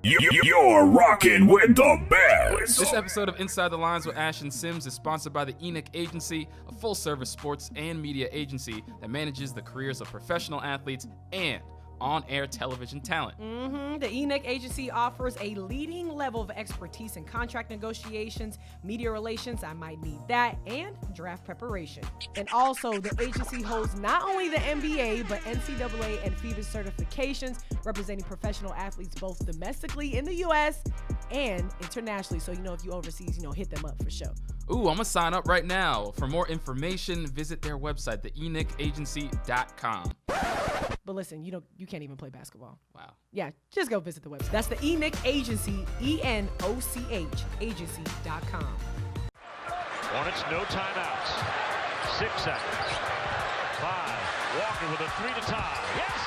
You're rocking with the best. This episode of Inside the Lines with Ash and Sims is sponsored by the Enoch Agency, a full-service sports and media agency that manages the careers of professional athletes and on-air television talent. The Enoch Agency offers a leading level of expertise in contract negotiations, media relations, I might need that, and draft preparation. And also, the agency holds not only the NBA, but NCAA and FIBA certifications, representing professional athletes both domestically in the U.S. and internationally. So, if you overseas, hit them up for sure. Ooh, I'm going to sign up right now. For more information, visit their website, theenochagency.com. But listen, you can't even play basketball. Wow. Yeah, just go visit the website. That's the Enoch Agency, ENOCH, agency.com. Hornets, no timeouts. 6 seconds. 5. Walker with a 3 to tie. Yes!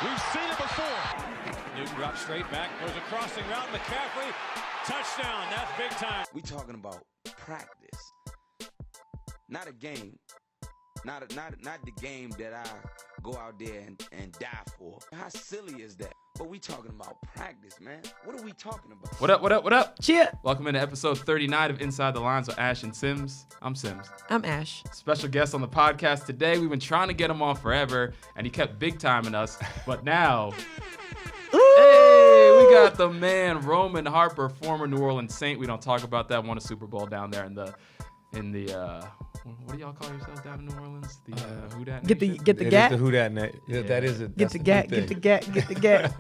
We've seen it before. Newton drops straight back. There's a crossing route. McCaffrey. Touchdown. That's big time. We talking about practice. Not a game. Not the game that I go out there and die for. How silly is that? But we talking about practice, man. What are we talking about? What up? Cheer. Welcome into episode 39 of Inside the Lines with Ash and Sims. I'm Sims. I'm Ash. Special guest on the podcast today. We've been trying to get him on forever, and he kept big timing us. But now, hey, we got the man, Roman Harper, former New Orleans Saint. We don't talk about that. Won a Super Bowl down there in the what do y'all call yourselves down in New Orleans? The Who Dat Get the Nation? get the It gat. is the Who Dat Nation. Yeah, that is it. Get the gat. Get the gat. Get the gat.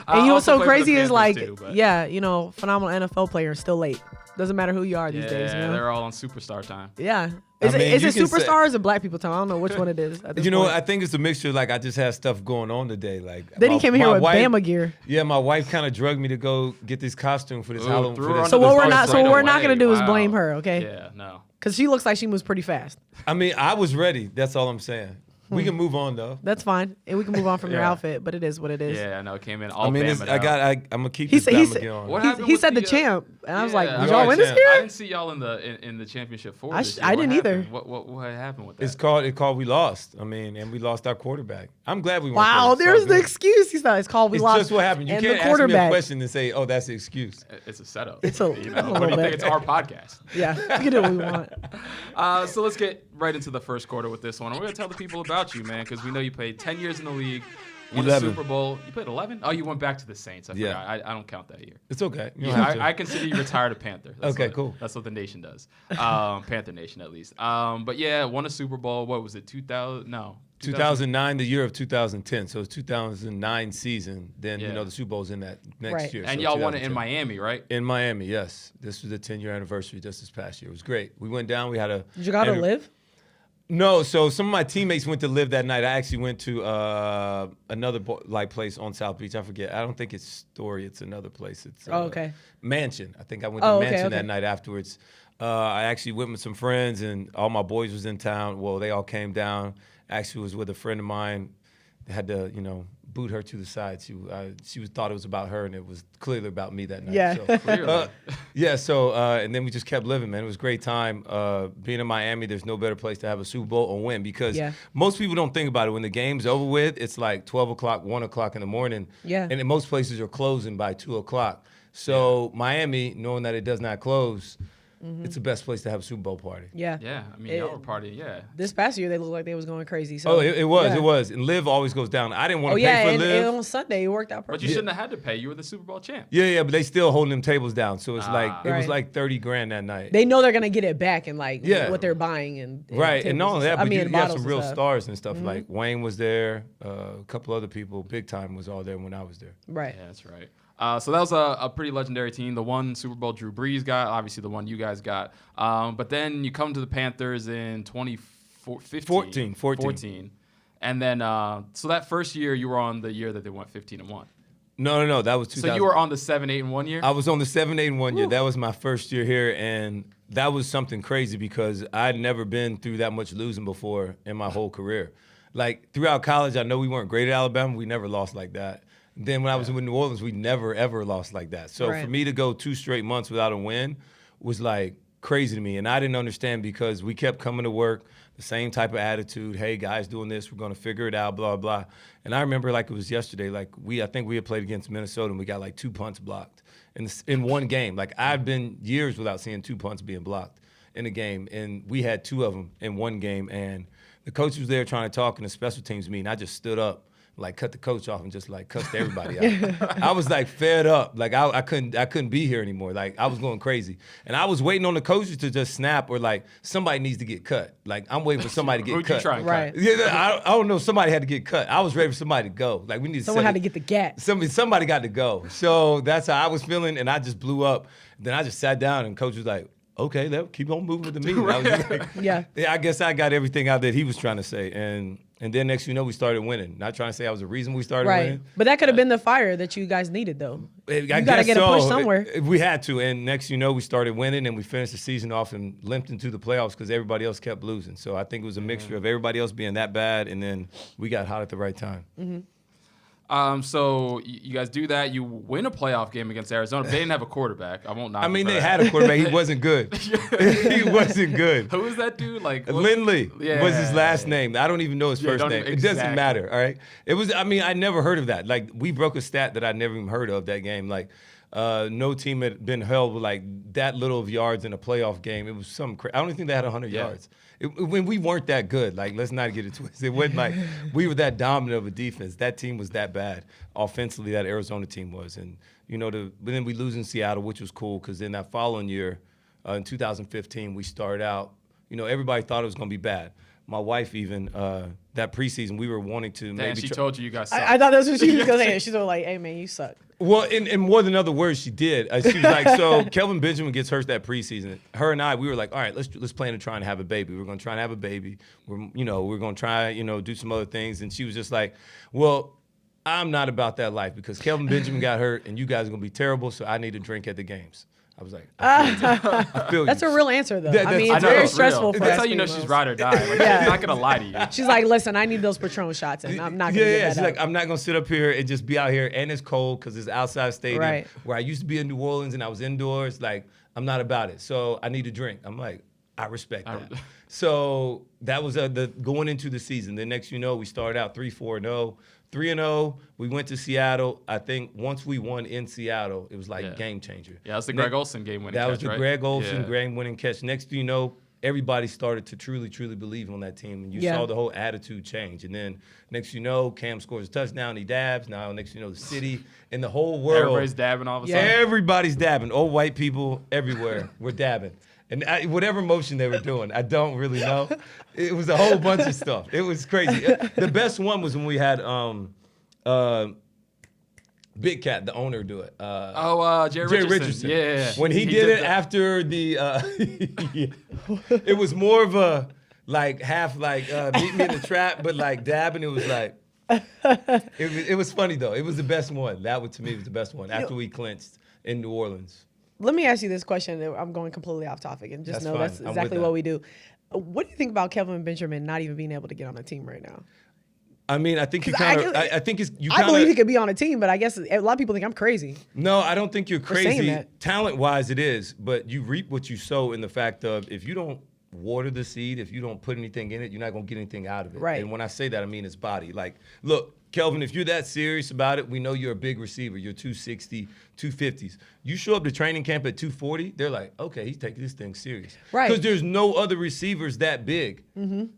I And what's also so play for the crazy is Panthers too, but- phenomenal NFL player still late. Doesn't matter who you are these days. Yeah, they're all on superstar time. Yeah. I Is mean, it you can say- superstars or black people time? I don't know which one it is. At this You know, point. I think it's a mixture. Like, I just had stuff going on today. Like, Then he came here with wife, Bama gear. Yeah, my wife kind of drugged me to go get this costume for this Ooh, Halloween. threw For her this, So under what the we're bus not. So right what we're not away. gonna do is Wow. blame her, okay? Yeah, no. Because she looks like she moves pretty fast. I mean, I was ready. That's all I'm saying. We can move on though. That's fine, and we can move on from your Yeah. outfit. But it is what it is. Yeah, I know. It came in all I mean, Bama I'm gonna keep He this said- he Bama said- gear on. What He, happened he with said the the, champ, and I was like, yeah, did we y'all are win this champ. year? I didn't see y'all in the championship four. this year. I What didn't happened? either. What happened with that? It's called we lost. I mean, and we lost our quarterback. I'm glad we won. Wow, first. there's So the good. excuse. He's not. It's called we It's lost. just what happened. You and can't the ask me a quarterback. question and say, "Oh, that's the excuse." It's a setup. It's a- what a do you little think? bit. It's our podcast. Yeah, we can do what we want. So let's get right into the first quarter with this one. We're gonna tell the people about you, man, because we know you played 10 years in the league, won 11. a Super Bowl. You played 11? Oh, you went back to the Saints. I Yeah. forgot. I don't count that year. It's okay. You don't Yeah, have to. I consider you retired a Panther. That's Okay, what- cool. That's what the nation does. Panther Nation, at least. But yeah, won a Super Bowl. What was it? 2000? No. 2009, the year of 2010. So it's 2009 season. Then, Yeah. the Super Bowl's in that next Right. year. And so y'all won it in 2010. Miami, right? In Miami, yes. This was the 10-year anniversary just this past year. It was great. We went down. We had a. Did you gotta and- live? No, so some of my teammates went to live that night. I actually went to another place on South Beach. I forget. I don't think it's Story. It's another place. It's Okay. Mansion. I think I went to Oh, okay, Mansion okay. that night afterwards. I actually went with some friends, and all my boys was in town. Well, they all came down. Actually, was with a friend of mine. Had to, boot her to the side. She thought it was about her, and it was clearly about me that night. Yeah. So, Clearly. yeah. So and then we just kept living, man. It was a great time. Being in Miami, there's no better place to have a Super Bowl or win because Yeah. most people don't think about it. When the game's over with, it's like 12 o'clock, 1 o'clock in the morning. Yeah. And in most places are closing by 2 o'clock. So Miami, knowing that it does not close, it's the best place to have a Super Bowl party. Yeah. Yeah. I mean, It- y'all were partying. Yeah. This past year, they looked like they was going crazy. So Oh, it was, yeah. it was. And Liv always goes down. I didn't want Oh to yeah, pay for and Liv. on Sunday it worked out But perfect. you shouldn't have had to pay. You were the Super Bowl champ. Yeah, but they still holding them tables down. So it's like it was Right. like 30 grand that night. They know they're gonna get it back and like Yeah. what they're buying and Right, and not tables only that, stuff. but you and have bottles some and real stuff. stars and stuff. Like Wayne was there, a couple other people, big time was all there when I was there. Right. Yeah, that's right. So that was a pretty legendary team. The one Super Bowl Drew Brees got, obviously the one you guys got. But then you come to the Panthers in 2014. 14. And then, so that first year you were on the year that they went 15-1. No, that was 2000. So you were on the 7-8-1 year? I was on the 7-8-1 year. That was my first year here, and that was something crazy because I'd never been through that much losing before in my whole career. Like throughout college, I know we weren't great at Alabama. We never lost like that. Then when I was in New Orleans, we never ever lost like that. So Right. for me to go 2 straight months without a win was like crazy to me. And I didn't understand because we kept coming to work, the same type of attitude. Hey, guys, doing this. We're going to figure it out, blah, blah. And I remember like it was yesterday, like I think we had played against Minnesota and we got like 2 punts blocked in one game. Like I've been years without seeing 2 punts being blocked in a game. And we had 2 of them in one game. And the coach was there trying to talk in the special teams meeting. I just stood up, like cut the coach off and just like cussed everybody out. I was like fed up. Like I couldn't be here anymore. Like I was going crazy. And I was waiting on the coaches to just snap or like somebody needs to get cut. Like I'm waiting for somebody to get Who'd cut. you try and Right. cut? Yeah, I don't know. Somebody had to get cut. I was ready for somebody to go. Like we need Someone had to get the gat. Somebody got to go. So that's how I was feeling, and I just blew up. Then I just sat down, and coach was like, "Okay, keep on moving with the meeting." I was just like, Yeah. I guess I got everything out that he was trying to say, and then next we started winning. Not trying to say I was the reason we started Right. winning. But that could have been the fire that you guys needed, though. I You got to guess get a so. push somewhere. We had to, and next we started winning, and we finished the season off and limped into the playoffs because everybody else kept losing. So I think it was a mixture of everybody else being that bad, and then we got hot at the right time. Mm-hmm. So you guys do that. You win a playoff game against Arizona. They didn't have a quarterback. I won't knock. I mean, you for they that. had a quarterback. He wasn't good. He wasn't good. Who was that dude? Like Lindley was his last Yeah. name. I don't even know his first don't name. even- It doesn't exactly. matter, all right? It was, I mean, I never heard of that. Like, we broke a stat that I never even heard of that game. Like, no team had been held with, like, that little of yards in a playoff game. It was something crazy. I don't even think they had 100 yards. When we weren't that good, like, let's not get it twisted. It wasn't like we were that dominant of a defense. That team was that bad offensively, that Arizona team was. And, but then we lose in Seattle, which was cool because then that following year, in 2015, we started out, everybody thought it was going to be bad. My wife even, that preseason, we were wanting to maybe she told you guys. I thought that's what she was going to say. She's like, hey, man, you suck. Well, in more than other words, she did. She was like, so Kelvin Benjamin gets hurt that preseason. Her and I, we were like, all right, let's plan to try and have a baby. We're going to try and have a baby. We're going to try, do some other things. And she was just like, well, I'm not about that life because Kelvin Benjamin got hurt and you guys are going to be terrible, so I need to drink at the games. I was like, I feel That's you. a real answer, though. That- I mean, I it's know, very it's stressful real. for That's us how you know she's females. ride or die. Like, She's not gonna lie to you. She's like, listen, I need those Patron shots, and I'm not going to Yeah, get she's that like, up. I'm not gonna sit up here and just be out here, and it's cold because it's outside stadium. Right. Where I used to be in New Orleans and I was indoors. Like, I'm not about it, so I need to drink. I'm like, I respect that. So that was the going into the season. The next, we started out 3-4-0. 3-0. We went to Seattle. I think once we won in Seattle, it was like game changer. Yeah, that was the Greg Olsen game winning That catch, was the right? Greg Olsen Yeah. game winning catch. Next thing you know, everybody started to truly, truly believe on that team. And you saw the whole attitude change. And then next thing you know, Cam scores a touchdown, he dabs. Now next thing you know, the city and the whole world. Everybody's dabbing all of a sudden. Everybody's dabbing. Old white people everywhere were dabbing. And whatever motion they were doing, I don't really know. It was a whole bunch of stuff. It was crazy. The best one was when we had Big Cat, the owner, do it. Jerry Richardson. Yeah. When he did it after the, it was more of a half meet me in the trap, but like dabbing. It was like, it was funny though. It was the best one. That one to me was the best one after we clinched in New Orleans. Let me ask you this question. I'm going completely off topic, and just That's know fine. that's I'm with exactly that. what we do. What do you think about Kelvin Benjamin not even being able to get on a team right now? I mean, I think you 'Cause kind of. I think it's you. I believe he could be on a team, but I guess a lot of people think I'm crazy. No, I don't think you're saying crazy. that. Talent-wise, it is, but you reap what you sow in the fact of if you don't water the seed, if you don't put anything in it, you're not going to get anything out of it. Right. And when I say that, I mean his body. Like, look, Kelvin, if you're that serious about it, we know you're a big receiver. You're 260, 250s. You show up to training camp at 240, they're like, okay, he's taking this thing serious. Right. Because there's no other receivers that big,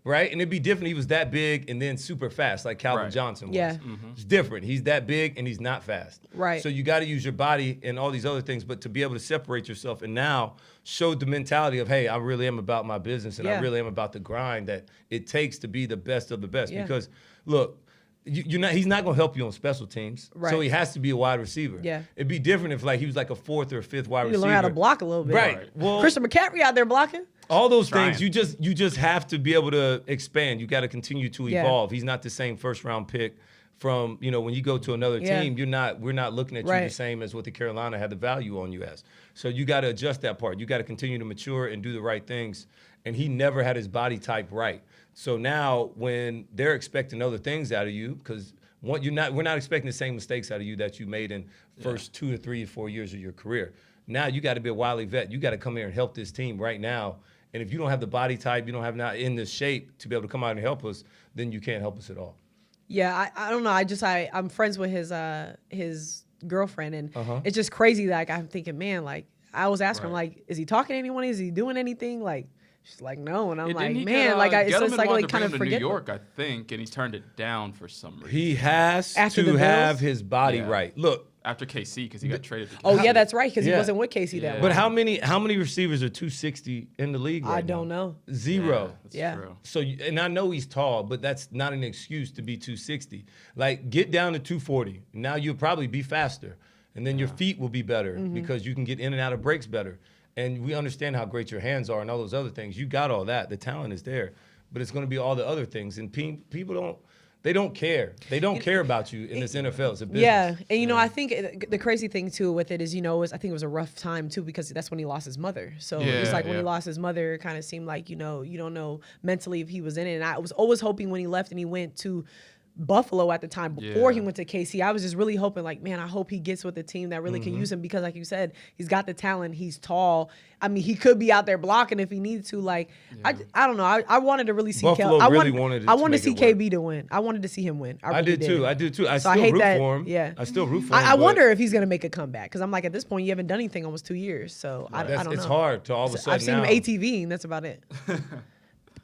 right? And it'd be different. He was that big and then super fast, like Calvin Right. Johnson was. Yeah. It's different. He's that big and he's not fast. Right. So you got to use your body and all these other things, but to be able to separate yourself and now show the mentality of, hey, I really am about my business and I Yeah. really am about the grind that it takes to be the best of the best. Yeah. Because look, he's not going to help you on special teams. Right. So he has to be a wide receiver. Yeah. It'd be different if he was like a fourth or fifth wide You receiver. learn how to block a little bit. Right. Well, Christian McCaffrey out there blocking. all those Trying. things, you just have to be able to expand. You got to continue to Yeah. evolve. He's not the same first round pick from, when you go to another Yeah. team, we're not looking at you Right. the same as what the Carolina had the value on you as. So you got to adjust that part. You got to continue to mature and do the right things. And he never had his body type right. So now when they're expecting other things out of you, because We're not expecting the same mistakes out of you that you made in first 2 or 3 or 4 years of your career. Now you got to be a wily vet. You got to come here and help this team right now. And if you don't have the body type, you don't have not in the shape to be able to come out and help us, then you can't help us at all. Yeah, I don't know. I'm friends with his girlfriend, and it's just crazy. Like, I'm thinking, man, like, I was asking him, like, is he talking to anyone? Is he doing anything? Like, she's like, no. And I'm like, man, it's just like wanted kind of to forget. New York, I think, and he's turned it down for some reason. He has After the to Bills? have his body right. Look. After KC, because he got traded to KC. Oh, yeah, that's right, because he wasn't with Casey that But long. how many receivers are 260 in the league right I don't know. 0. That's true. So, and I know he's tall, but that's not an excuse to be 260. Like, get down to 240. Now you'll probably be faster. And then your feet will be better because you can get in and out of breaks better. And we understand how great your hands are and all those other things. You got all that. The talent is there. But it's going to be all the other things. And people don't care. They don't care about you in this NFL. It's a business. Yeah, and I think the crazy thing too with it is, I think it was a rough time too because that's when he lost his mother. So it's like when he lost his mother, it kind of seemed like you don't know mentally if he was in it. And I was always hoping when he left and he went to Buffalo at the time before he went to KC, I was just really hoping, like, man, I hope he gets with a team that really can use him because, like you said, he's got the talent. He's tall. I mean, he could be out there blocking if he needed to. Like, I don't know. I wanted to really see Buffalo I wanted to see KB to win. I wanted to see him win. I really did too. I do too. I So still I hate root that. for him. Yeah. I still root for him. I wonder if he's gonna make a comeback because I'm like, at this point, you haven't done anything almost 2 years. So I don't know. It's hard to all of a sudden I've seen now. him ATVing. That's about it.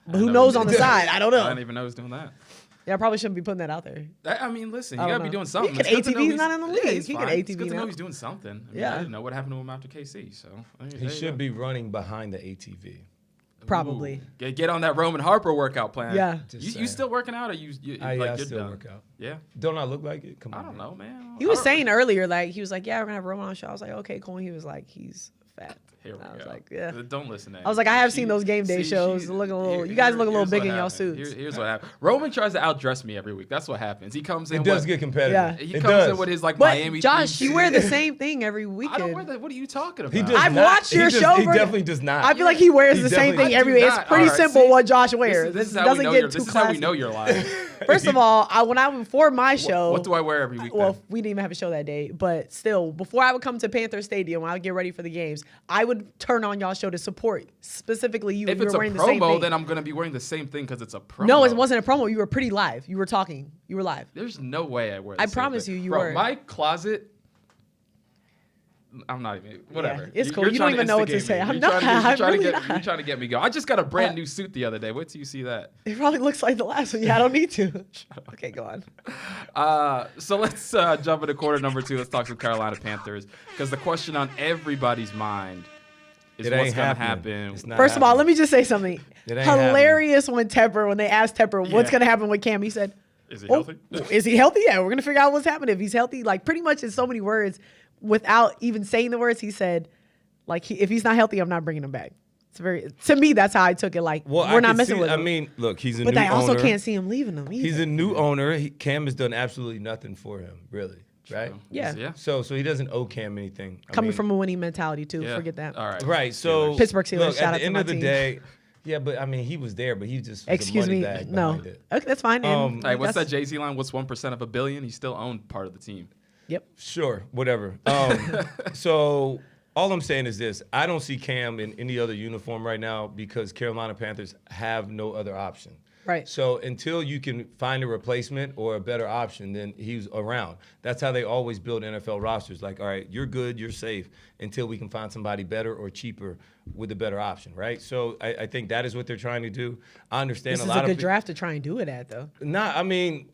But who knows on the side? I don't know. I didn't even know he was doing that. Yeah, I probably shouldn't be putting that out there. I mean, listen, you I got don't to be know. doing something. He can It's good to know ATV, he's not in the league. it's He can fine. ATV It's good to know now. he's doing something. I mean, Yeah. I didn't know what happened to him after KC, so. He should be running behind the ATV. Probably. Ooh. Get on that Roman Harper workout plan. Yeah. You still working out or you I like, you're still done? work out. Yeah. Don't I look like it? Come on. I don't know, man. He was saying earlier, like, he was like, yeah, we're going to have Roman on the show. I was like, okay, cool. And he was like, he's fat. Here we I was go. like, yeah. Don't listen to I was like, I have seen those game day shows. Looking a little, you guys look a little big in y'all suits. Here's what happened. Roman tries to outdress me every week. That's what happens. He comes in. It does get competitive. Yeah. He It comes does. in with his like But Miami. Josh, themed you wear the suit. same thing every I weekend. don't wear that. What are you talking about? He does I've not. watched your He show, He bro. definitely does not. I feel like he wears the same definitely- thing I every do day. It's not. pretty All right, simple see, what Josh wears. This is It how we doesn't know get you're. too This is how we classy. know you're lying. First of all, before my show. What do I wear every week? Well, then? we didn't even have a show that day, but still, before I would come to Panther Stadium, when I would get ready for the games, I would turn on y'all show to support specifically you. If You it's were a wearing the same promo, thing. then I'm gonna be wearing the same thing because it's a promo. No, it wasn't a promo. You were pretty live. You were talking. You were live. There's no way I wear. I the same promise thing. you Bro, were. My closet. I'm not even. Whatever. it's cool. You're You don't trying even know what to instigate say. me. I'm You're not. trying to- I'm really You're not. trying to get me going. I just got a brand new suit the other day. Wait till you see that. It probably looks like the last one. Yeah, I don't need to. Okay, go on. So let's jump into quarter number 2. Let's talk some Carolina Panthers because the question on everybody's mind is It what's ain't gonna happening. happen. It's not First of all, let happening. me just say something. It ain't Hilarious when they asked Tepper what's Yeah. going to happen with Cam, he said, Is he "Oh, healthy? is he healthy? Yeah, we're going to figure out what's happening. If he's healthy, like pretty much in so many words, without even saying the words, he said, like, if he's not healthy, I'm not bringing him back. To me, that's how I took it. Like, Well, we're I not can messing see- with him. I mean, look, he's a but new I also owner. can't see him leaving them either. He's a new owner. Cam has done absolutely nothing for him, really. Right? Yeah. Yeah. So he doesn't owe Cam anything. I Coming mean, from a winning mentality, too. Yeah. Forget that. All right. Right. So Pittsburgh Steelers, Look, shout out at the to end my of the team. day, yeah, but I mean, he was there, but he just was Excuse a money me. bag No. behind it. Okay, that's fine. And Hey, what's that that's- Jay-Z line? What's 1% of a billion? He still owned part of the team. Yep. Sure, whatever. So all I'm saying is this: I don't see Cam in any other uniform right now because Carolina Panthers have no other option. Right. So until you can find a replacement or a better option, then he's around. That's how they always build NFL rosters. Like, all right, you're good, you're safe until we can find somebody better or cheaper with a better option, right? So I think that is what they're trying to do. I understand This a is lot a of good draft to try and do it at, though. I mean,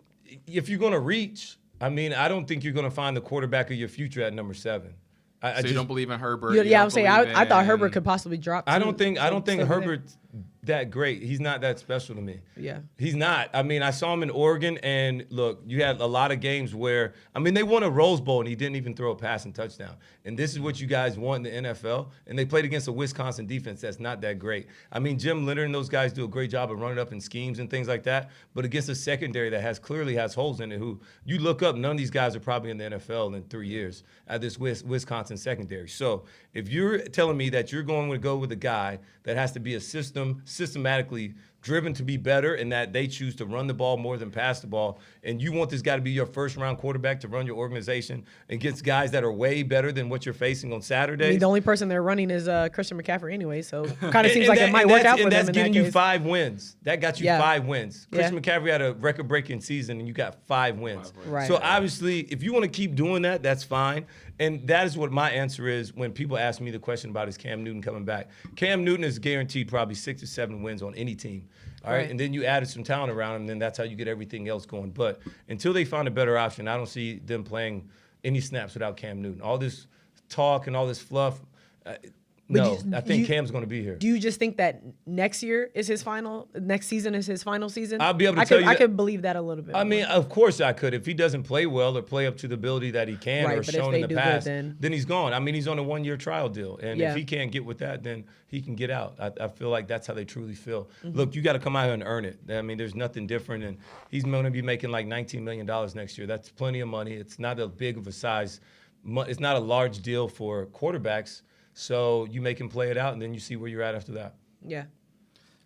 if you're going to reach, I mean, I don't think you're going to find the quarterback of your future at number 7. I So you don't believe in Herbert? Yeah, you don't I'm saying believe I thought in- Herbert could possibly drop. I too. don't think So still be there. Herbert's that great. He's not that special to me. Yeah. He's not. I mean, I saw him in Oregon, and look, you had a lot of games where, I mean, they won a Rose Bowl, and he didn't even throw a passing touchdown. And this is what you guys want in the NFL. And they played against a Wisconsin defense that's not that great. I mean, Jim Leonard and those guys do a great job of running up in schemes and things like that. But against a secondary that clearly has holes in it, who you look up, none of these guys are probably in the NFL in 3 years at this Wisconsin secondary. So if you're telling me that you're going to go with a guy that has to be systematically driven to be better and that they choose to run the ball more than pass the ball, and you want this guy to be your first-round quarterback to run your organization against guys that are way better than what you're facing on Saturdays. I mean, the only person they're running is Christian McCaffrey anyway, so kind of seems like it might work out for them in that case. And that's getting you 5 wins. That got you 5 wins. Christian McCaffrey had a record-breaking season, and you got 5 wins. Right. So obviously, if you want to keep doing that, that's fine. And that is what my answer is when people ask me the question about is Cam Newton coming back. Cam Newton is guaranteed probably 6 or 7 wins on any team. All right. And then you added some talent around him, and then that's how you get everything else going. But until they find a better option, I don't see them playing any snaps without Cam Newton. All this talk and all this fluff, I think Cam's going to be here. Do you just think that next season is his final season? I'll be able to tell you I could believe that a little bit. I mean, of course I could. If he doesn't play well or play up to the ability that he can or shown in the past, then he's gone. I mean, he's on a 1-year trial deal. And if he can't get with that, then he can get out. I feel like that's how they truly feel. Look, you got to come out here and earn it. I mean, there's nothing different. And he's going to be making like $19 million next year. That's plenty of money. It's not a big of a size. It's not a large deal for quarterbacks. So you make him play it out, and then you see where you're at after that. Yeah.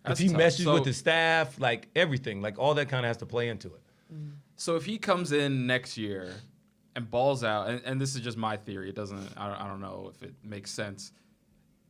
If he meshes with the staff, like everything, like all that kind of has to play into it. So if he comes in next year and balls out, and this is just my theory, it doesn't, I don't know if it makes sense.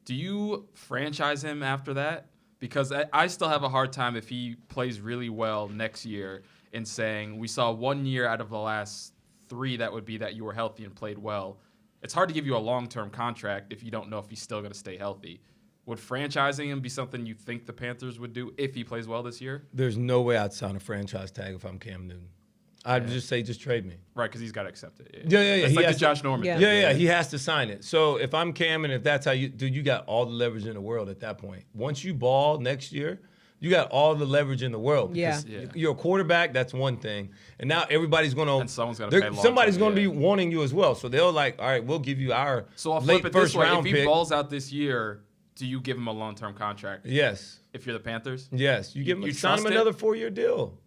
Do you franchise him after that? Because I still have a hard time if he plays really well next year in saying we saw 1 year out of the last 3 that would be that you were healthy and played well. It's hard to give you a long-term contract if you don't know if he's still going to stay healthy. Would franchising him be something you think the Panthers would do if he plays well this year? There's no way I'd sign a franchise tag if I'm Cam Newton. I'd just say, just trade me. Right, because he's got to accept it. Yeah. It's like the Josh Norman thing. Yeah, he has to sign it. So if I'm Cam and if that's how you do, you got all the leverage in the world at that point. Once you ball next year, you got all the leverage in the world. Because you're a quarterback, that's one thing. And now everybody's going to... And someone's going to pay somebody's going to be wanting you as well. So they'll like, all right, we'll give you our So I'll flip late it this first way. round If he pick. balls out this year, do you give him a long-term contract? Yes. If you're the Panthers? Yes. You give him, sign him trust it? another 4-year deal.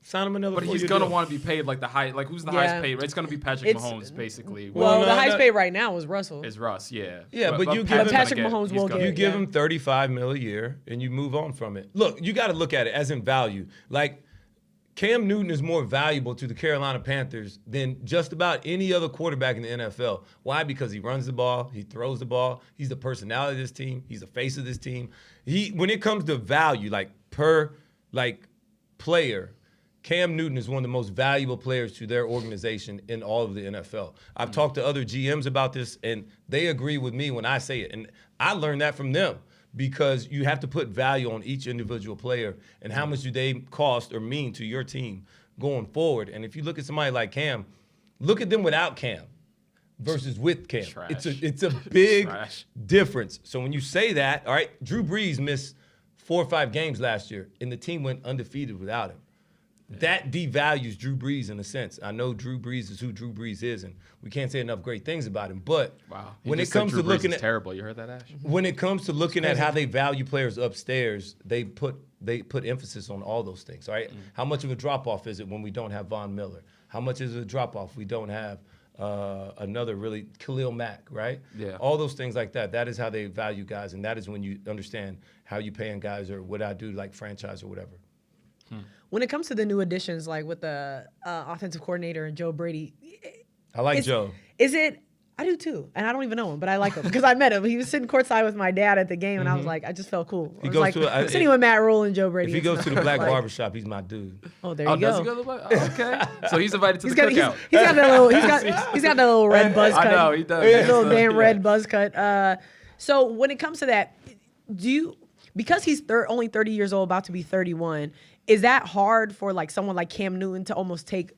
Sign him another 4-year deal. But he's going to want to be paid like the high... Like, who's the highest paid? It's going to be Patrick Mahomes, basically. Well, the highest paid right now is Russell. Is Russ, yeah. Yeah, but you give him... Patrick Mahomes will get... You give him $35 million a year, and you move on from it. Look, you got to look at it as in value. Like, Cam Newton is more valuable to the Carolina Panthers than just about any other quarterback in the NFL. Why? Because he runs the ball, he throws the ball, he's the personality of this team, he's the face of this team. When it comes to value, like per player, Cam Newton is one of the most valuable players to their organization in all of the NFL. I've talked to other GMs about this, and they agree with me when I say it. And I learned that from them because you have to put value on each individual player and how much do they cost or mean to your team going forward. And if you look at somebody like Cam, look at them without Cam versus with Cam. Trash. It's a big difference. So when you say that, all right, Drew Brees missed 4 or 5 games last year, and the team went undefeated without him. That devalues Drew Brees in a sense. I know Drew Brees is who Drew Brees is, and we can't say enough great things about him. But when it comes to looking at terrible, you heard that, Ash? When it comes to looking at how they value players upstairs, they put emphasis on all those things. All right, how much of a drop off is it when we don't have Von Miller? How much is it a drop off we don't have another really Khalil Mack? Right? Yeah. All those things like that. That is how they value guys, and that is when you understand how you paying guys or what I do like franchise or whatever. When it comes to the new additions, like with the offensive coordinator and Joe Brady, I like Joe. Is it? I do too, and I don't even know him, but I like him because I met him. He was sitting courtside with my dad at the game, and I was like, I just felt cool. I was like, sitting with Matt Rule and Joe Brady. If he goes to the black barbershop, he's my dude. Oh, there you go. Does he go to the black? Okay. So he's invited to the cookout. He's got that little. He's got that little red buzz cut. I know he does. That little damn red buzz cut. So when it comes to that, because he's only 30 years old, about to be 31. Is that hard for like someone like Cam Newton to almost take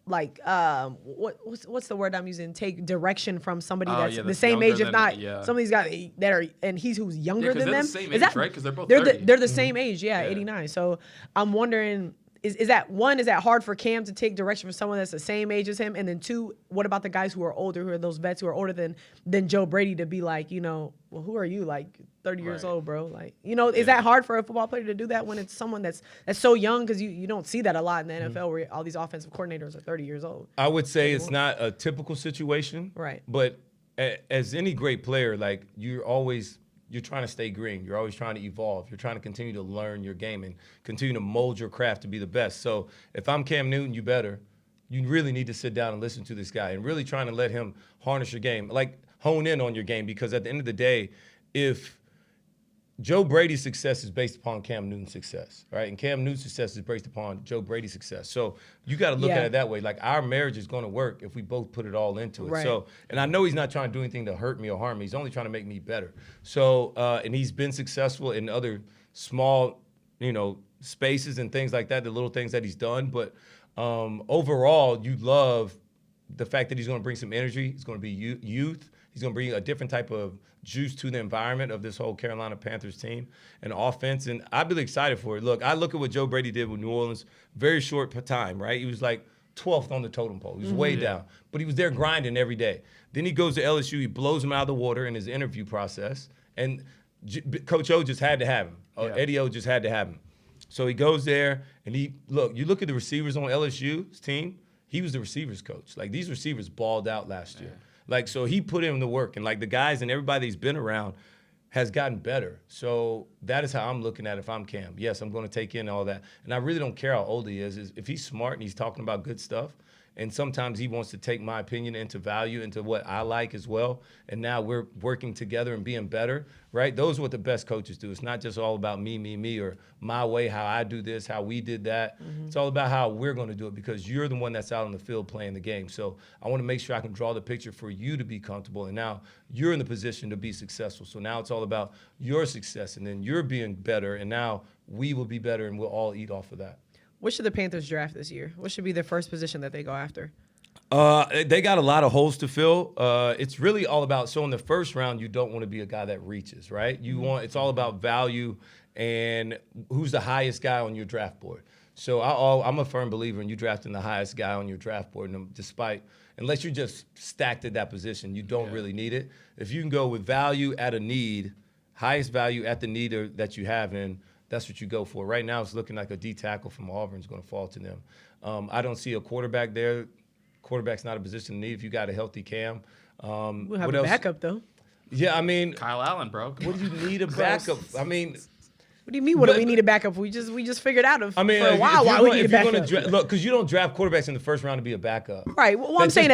like what's the word I'm using? Take direction from somebody that's the same age, if not some of these guys that are, and who's younger than them. They're the same age, right? Because they're both 30. They're the same age, 89. So I'm wondering, is that hard for Cam to take direction from someone that's the same age as him? And then 2, what about the guys who are older, who are those vets who are older than Joe Brady to be like, well, who are you? Like 30 years old, bro. Like, is that hard for a football player to do that when it's someone that's so young? Because you don't see that a lot in the NFL where all these offensive coordinators are 30 years old. I would say it's not a typical situation. Right. But as any great player, like you're always you're trying to stay green. You're always trying to evolve. You're trying to continue to learn your game and continue to mold your craft to be the best. So if I'm Cam Newton, you really need to sit down and listen to this guy and really trying to let him harness your game, like hone in on your game, because at the end of the day, if Joe Brady's success is based upon Cam Newton's success, right? And Cam Newton's success is based upon Joe Brady's success. So you got to look at it that way. Like, our marriage is going to work if we both put it all into it. Right. So, and I know he's not trying to do anything to hurt me or harm me. He's only trying to make me better. So, and he's been successful in other small, spaces and things like that, the little things that he's done. But overall, you love the fact that he's going to bring some energy. He's going to be youth. He's going to bring a different type of juice to the environment of this whole Carolina Panthers team and offense. And I'd be excited for it. Look, I look at what Joe Brady did with New Orleans, very short time, right? He was like 12th on the totem pole. He was way down. But he was there grinding every day. Then he goes to LSU. He blows him out of the water in his interview process. And Coach O just had to have him. Eddie O just had to have him. So he goes there, and you look at the receivers on LSU's team, he was the receivers coach. Like, these receivers balled out last year. Like, so he put in the work, and like the guys and everybody he's been around has gotten better. So that is how I'm looking at it if I'm Cam. Yes, I'm going to take in all that. And I really don't care how old he is. If he's smart and he's talking about good stuff, and sometimes he wants to take my opinion into value, into what I like as well, and now we're working together and being better, right? Those are what the best coaches do. It's not just all about me, or my way, how I do this, how we did that. It's all about how we're going to do it, because you're the one that's out on the field playing the game. So I want to make sure I can draw the picture for you to be comfortable, and now you're in the position to be successful. So now it's all about your success, and then you're being better, and now we will be better, and we'll all eat off of that. What should the Panthers draft this year? What should be their first position that they go after? They got a lot of holes to fill. It's really all about, so in the first round, you don't want to be a guy that reaches, right? It's all about value and who's the highest guy on your draft board. So I'm a firm believer in you drafting the highest guy on your draft board, and unless you're just stacked at that position, you don't really need it. If you can go with value at a need, highest value at the need that you have, and that's what you go for. Right now, it's looking like a D tackle from Auburn is going to fall to them. I don't see a quarterback there. Quarterback's not a position to need if you got a healthy Cam. We'll have a backup, though. Yeah, I mean, Kyle Allen, bro. What do you need a backup? I mean, what do you mean? What do we need a backup? We just figured out for a while why we need a backup. Look, because you don't draft quarterbacks in the first round to be a backup. Right. Well, I'm just saying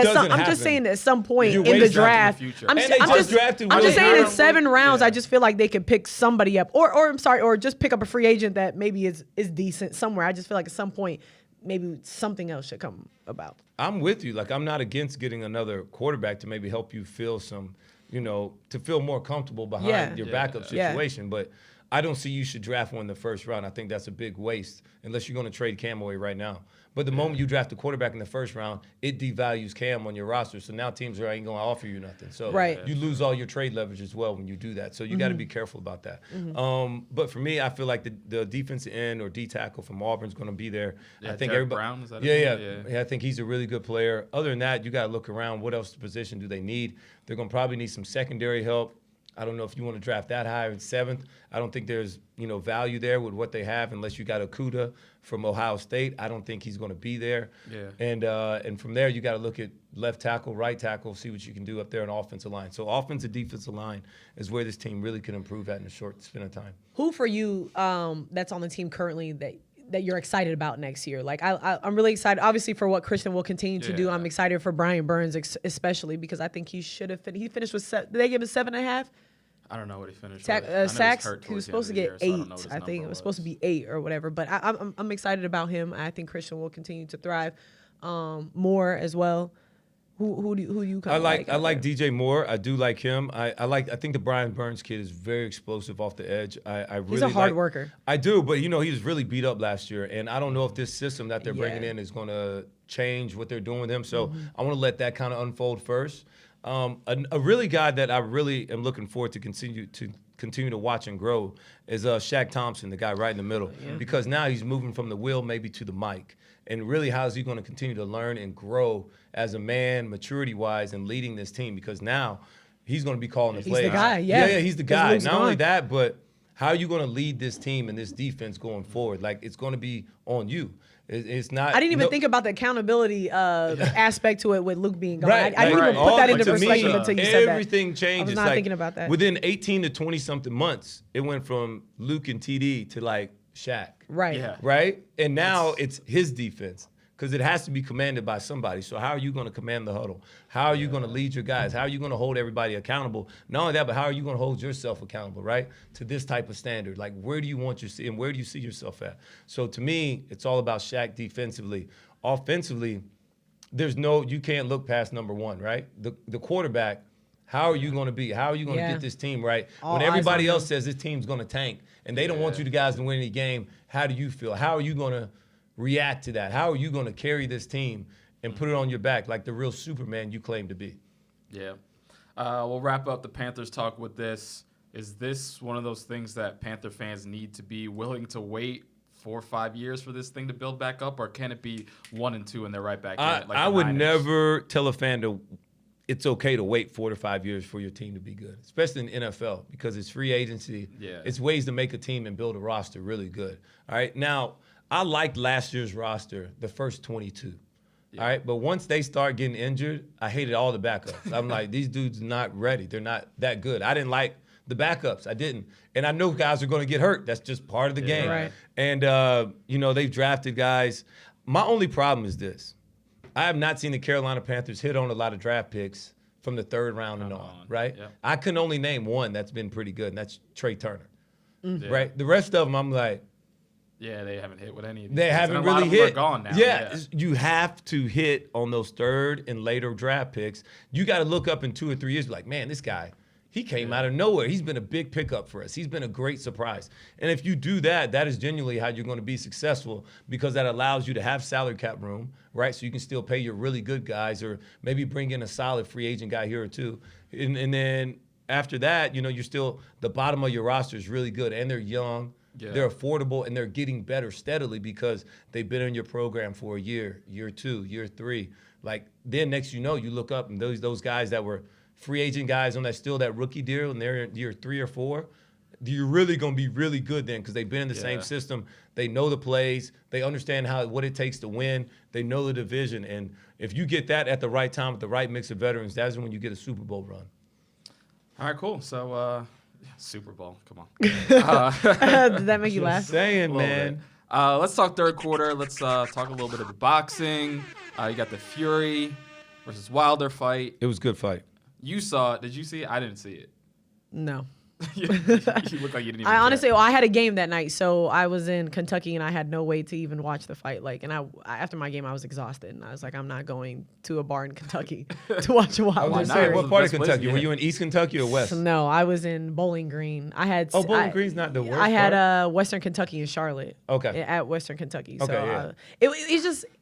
at some point in the draft, I'm just saying in 7 rounds, I just feel like they could pick somebody up, or just pick up a free agent that maybe is decent somewhere. I just feel like at some point, maybe something else should come about. I'm with you. Like, I'm not against getting another quarterback to maybe help you feel to feel more comfortable behind your backup situation, but I don't see you should draft one in the first round. I think that's a big waste unless you're going to trade Cam away right now. But the moment you draft a quarterback in the first round, it devalues Cam on your roster. So now teams ain't going to offer you nothing. So you lose all your trade leverage as well when you do that. So you got to be careful about that. But for me, I feel like the defensive end or D tackle from Auburn is going to be there. Yeah, I think Derek Brown, is that yeah, I think he's a really good player. Other than that, you got to look around. What else position do they need? They're going to probably need some secondary help. I don't know if you want to draft that high in 7th. I don't think there's value there with what they have unless you got Okudah from Ohio State. I don't think he's going to be there. Yeah. And from there you got to look at left tackle, right tackle, see what you can do up there on offensive line. So offensive, defensive line is where this team really can improve at in a short span of time. Who for you that's on the team currently that you're excited about next year? Like I'm really excited, obviously, for what Christian will continue to do. I'm excited for Brian Burns, especially because I think he should have he finished with did they give him 7.5? I don't know what he finished sacks. He was supposed to get 8. I think it was supposed to be 8 or whatever. But I'm excited about him. I think Christian will continue to thrive more as well. Who do you kind of like? I like DJ Moore. I do like him. I think the Brian Burns kid is very explosive off the edge. He's a hard worker. I do, but he was really beat up last year, and I don't know if this system that they're bringing in is going to change what they're doing with him. So I want to let that kind of unfold first. A really guy that I really am looking forward to continue to watch and grow is Shaq Thompson, the guy right in the middle, because now he's moving from the wheel maybe to the mic. And really, how is he going to continue to learn and grow as a man, maturity-wise, and leading this team? Because now he's going to be calling the plays. He's the guy, Yeah, he's the guy. Not only that, but How are you going to lead this team and this defense going forward? Like, it's going to be on you. It's not. I didn't even think about the accountability aspect to it with Luke being gone. Right, I didn't even put that into to perspective me, until you said that. Everything changes. I was not thinking about that. Within 18 to 20-something months, it went from Luke and TD to, like, Shaq. Right. Yeah. Right? And now it's his defense because it has to be commanded by somebody. So how are you going to command the huddle? How are you going to lead your guys? How are you going to hold everybody accountable? Not only that, but how are you going to hold yourself accountable, right, to this type of standard? Like, where do you want your and where do you see yourself at? So to me, it's all about Shaq defensively. Offensively, you can't look past number one, right? The quarterback, how are you going to be? How are you going to get this team right? When everybody else says this team's going to tank and they don't want you guys to win any game, how do you feel? How are you going to react to that? How are you going to carry this team and put it on your back like the real Superman you claim to be? Yeah. We'll wrap up the Panthers talk with this. Is this one of those things that Panther fans need to be willing to wait 4 or 5 years for this thing to build back up, or can it be 1 and 2 and they're right back in it? Like I would never tell a fan it's okay to wait 4 to 5 years for your team to be good, especially in the NFL, because it's free agency. Yeah. It's ways to make a team and build a roster really good. All right. Now, I liked last year's roster, the first 22. Yeah. All right. But once they start getting injured, I hated all the backups. I'm like, these dudes are not ready. They're not that good. I didn't like the backups. I didn't. And I know guys are going to get hurt. That's just part of the game. Right. And, they've drafted guys. My only problem is this. I have not seen the Carolina Panthers hit on a lot of draft picks from the third round and on, right? Yep. I can only name one that's been pretty good, and that's Trey Turner, right? The rest of them, I'm like, yeah, they haven't hit with any of these. They haven't really hit. Are gone now. Yeah, you have to hit on those third and later draft picks. You got to look up in 2 or 3 years, like, man, this guy, he came out of nowhere. He's been a big pickup for us. He's been a great surprise. And if you do that, that is genuinely how you're going to be successful, because that allows you to have salary cap room, right? So you can still pay your really good guys, or maybe bring in a solid free agent guy here or two. And then after that, you're still, the bottom of your roster is really good, and they're young. Yeah. They're affordable, and they're getting better steadily because they've been in your program for a year, year 2, year 3. Like, then next you look up, and those guys that were free agent guys on that rookie deal, and they're in year 3 or 4, you're really going to be really good then, because they've been in the same system. They know the plays. They understand what it takes to win. They know the division. And if you get that at the right time with the right mix of veterans, that's when you get a Super Bowl run. All right, cool. So, Super Bowl, come on. Did that make you laugh? Just saying, man. Let's talk third quarter. Let's talk a little bit of the boxing. You got the Fury versus Wilder fight. It was a good fight. You saw it. Did you see it? I didn't see it. No. You look like you didn't even honestly, I had a game that night, so I was in Kentucky and I had no way to even watch the fight. After my game, I was exhausted, and I was like, I'm not going to a bar in Kentucky to watch a Wilder. What part of Kentucky? Were you in East Kentucky or West? No, I was in Bowling Green. Bowling Green's not the worst. I had Western Kentucky in Charlotte. Okay. At Western Kentucky. Okay, so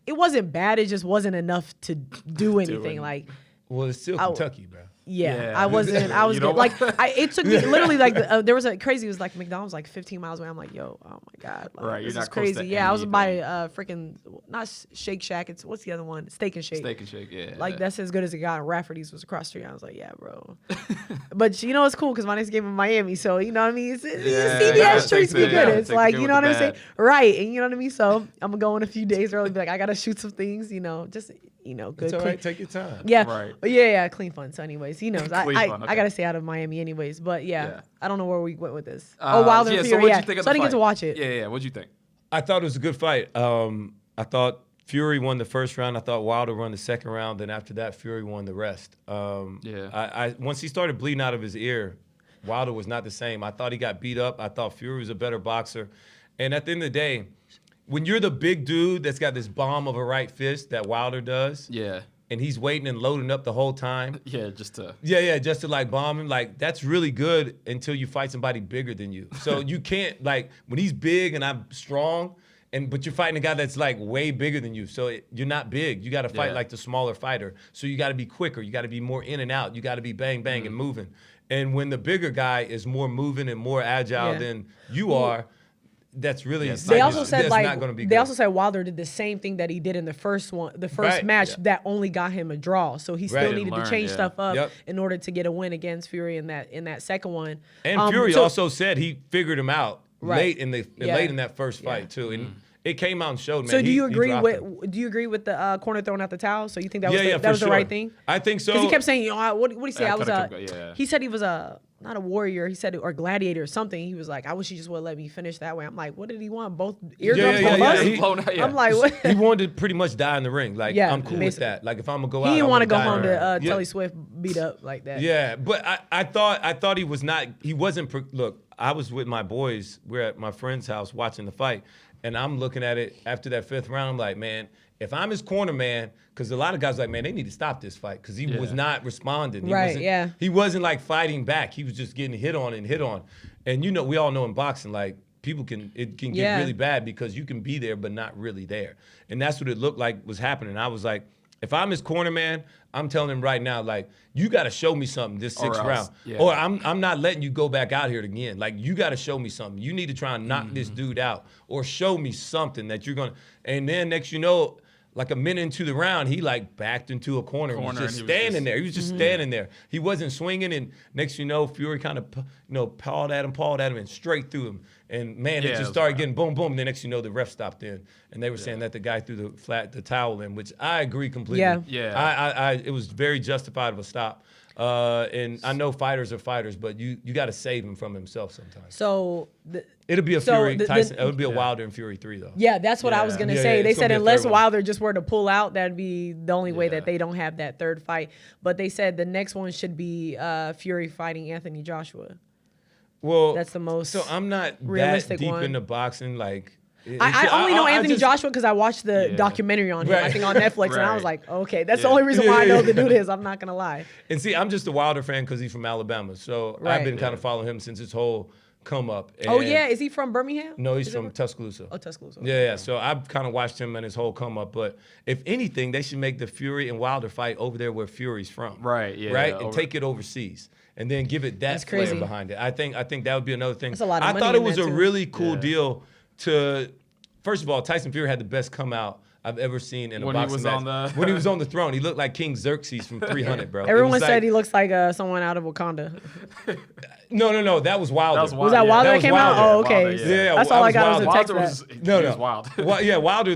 it wasn't bad. It just wasn't enough to do anything. Well, it's still Kentucky, bro. Yeah, I was good. It took me literally there was a crazy. It was like McDonald's like 15 miles away. I'm like, yo, oh my god, right? This You're is not crazy. Close to Yeah, I was anything. by freaking not Shake Shack. It's what's the other one? Steak and Shake. Steak and Shake. Yeah. That's as good as it got. And Rafferty's was across the street. I was like, yeah, bro. But it's cool because my next game in Miami, so you know what I mean. CBS treats me good. It's like you know what I'm saying, right? And you know what I mean. So I'm gonna go in a few days early. Be like, I gotta shoot some things. Just. Good. It's all right. Take your time. Yeah. Right. Yeah. Clean fun. So, anyways, I gotta stay out of Miami, anyways. But yeah, I don't know where we went with this. Wilder and Fury. So what'd you think of the I didn't fight? get to watch it. Yeah. What'd you think? I thought it was a good fight. I thought Fury won the first round. I thought Wilder won the second round. Then after that, Fury won the rest. Once he started bleeding out of his ear, Wilder was not the same. I thought he got beat up. I thought Fury was a better boxer. And at the end of the day, when you're the big dude that's got this bomb of a right fist that Wilder does, and he's waiting and loading up the whole time, just to bomb him, that's really good until you fight somebody bigger than you. So you can't when he's big and I'm strong, but you're fighting a guy that's way bigger than you. So you're not big. You got to fight like the smaller fighter. So you got to be quicker. You got to be more in and out. You got to be bang bang and moving. And when the bigger guy is more moving and more agile than you are, that's really They also said that's not gonna be they good. also said Wilder did the same thing that he did in the first Right. match that only got him a draw. So he still Right. needed to Learn, change yeah. stuff up Yep. in order to get a win against Fury in that second one. And Fury also said he figured him out late in that first fight too, and it came out and showed. Man, so do you he agree dropped him. with the corner throwing out the towel? So you think that was Yeah, that was for the right sure. thing? I think so. Because he kept saying, you know, what did he say? Yeah, I was kinda kept going, He said he was not a warrior. He said or gladiator or something. He was like, I wish he just would let me finish that way. I'm like, what did he want? Both eardrums yeah, on yeah. bust? He- Blown out, yeah. I'm like, what? He wanted to pretty much die in the ring. Like, Yeah, I'm cool with basically. that. Like, if I'm gonna go out, He didn't want to go home to Yeah. Telly Swift beat up like that. Yeah, but I thought he was not. He wasn't. Look, I was with my boys. We're at my friend's house watching the fight, and I'm looking at it after that fifth round. I'm like, man, if I'm his corner man, because a lot of guys are like, man, they need to stop this fight because he was not responding. He Right, wasn't, yeah. He wasn't like fighting back. He was just getting hit on. And you know, we all know in boxing, like it can get really bad because you can be there but not really there. And that's what it looked like was happening. I was like, if I'm his corner man, I'm telling him right now, like, you got to show me something this sixth round. Yeah. Or I'm not letting you go back out here again. Like, you got to show me something. You need to try and knock this dude out or show me something that you're going to. And then next you know, like a minute into the round, he like backed into a corner and was just standing there. He was just standing there. He wasn't swinging. And next you know, Fury kind of pawed at him, and straight through him. And man, it just started getting boom, boom. And then next you know, the ref stopped in, and they were saying that the guy threw the towel in, which I agree completely. Yeah. It was very justified of a stop. And I know fighters are fighters, but you got to save him from himself sometimes. So It'll be a So Fury the- Tyson. It would be a Wilder and Fury 3 though. yeah, that's what I was gonna Yeah, say. yeah, They it's gonna said be a unless third one. Wilder just were to pull out, that'd be the only way that they don't have that third fight. But they said the next one should be Fury fighting Anthony Joshua. Well, That's the most So I'm not realistic that deep one. into boxing. Like, I only know Anthony just- Joshua because I watched the documentary on him, I Right. think on Netflix, and I was Right. like, okay, that's the only reason why I know Yeah. the dude is. I'm not gonna lie. And see, I'm just a Wilder fan because he's from Alabama. So Right. I've been kind of following him since his whole come up. Oh And- yeah, is he from Birmingham? No, he's Is it from Tuscaloosa. Oh, Tuscaloosa. Yeah. So I've kind of watched him and his whole come up. But if anything, they should make the Fury and Wilder fight over there where Fury's from. Right, yeah, Right? And over- take it overseas. And then give it that That's flair crazy. behind it. I think that would be another thing. That's a lot of I money thought in it was that, a too. really cool deal to. First of all, Tyson Fury had the best come out I've ever seen in a When he boxing was match. on the- When he was on the throne, he looked like King Xerxes from 300, bro. It Everyone was said like- he looks like someone out of Wakanda. No, that was Wilder. Was that Wilder that came out? Oh, okay. Wilder, Yeah, That's that all I was got was a Wilder. text Wilder that. was No. he was wild. Well, yeah, Wilder